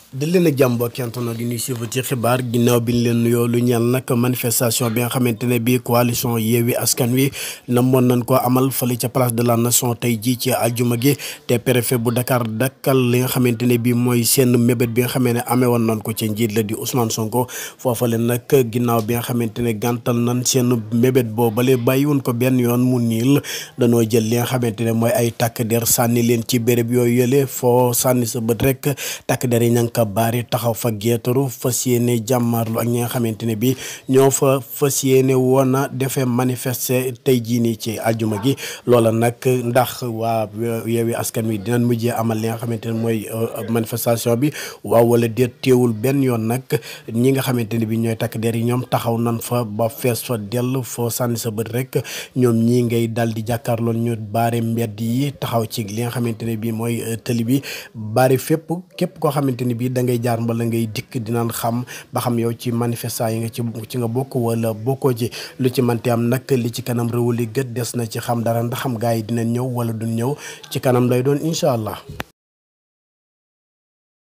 di leen ak jàmm mbokki internet di ñuy suivre ci xibaar ginnaaw bi ñu leen nuyoo lu ñeel nag manifestation bi nga xamante ne bii coalition Yewwi Askan Wi namoon nañ ko amal fële ca place de la nation tey jii ci aljuma gi te préfet bu Dakar dakkal li nga xamante ne bii mooy seen mébét bi nga xamee ne amee woon nañ ko ci njiit la di Ousmane Sonko foofa leen nag ginnaaw bi nga xamante ne gàntal nañ seen mébét boobale bàyyiwoon ko benn yoon mu niil danoo jël li nga xamante ne mooy ay takk der sànni leen ci béréb yooyu yële foo sànni sa bët rek takk der yi ña baari taxaw fa geetaru fas yéene jàmmarlu ak ñi nga xamante ne bi ñoo fa fas yéene woon a defee manifester tey jii nii ci aljuma gi loola nag ndax waa Yewwi Askan Wi dinañ mujjee amal li nga xamante ne mooy manifestation bi waaw wala déet teewul benn yoon nag ñi nga xamante ne bi ñooy takk der yi ñoom taxaw nan fa ba fees fa dell foo sànni sa bët rek ñoom ñii ngay dal di jàkkaarloo ñu baare mbedd yi taxaw ci li nga xamante ne bi mooy tëli bi baari fépp képp koo xamante ne bi da ngay jaar mbala ngay dikk dinaan xam ba xam yow ci manifestant yi nga ci nga bokk wala bokkoo ci lu ci manti am nag li ci kanam réew li gët des na ci xam dara ndax xam gaa yi dina ñëw wala du ñëw ci kanam lay doon incha allah.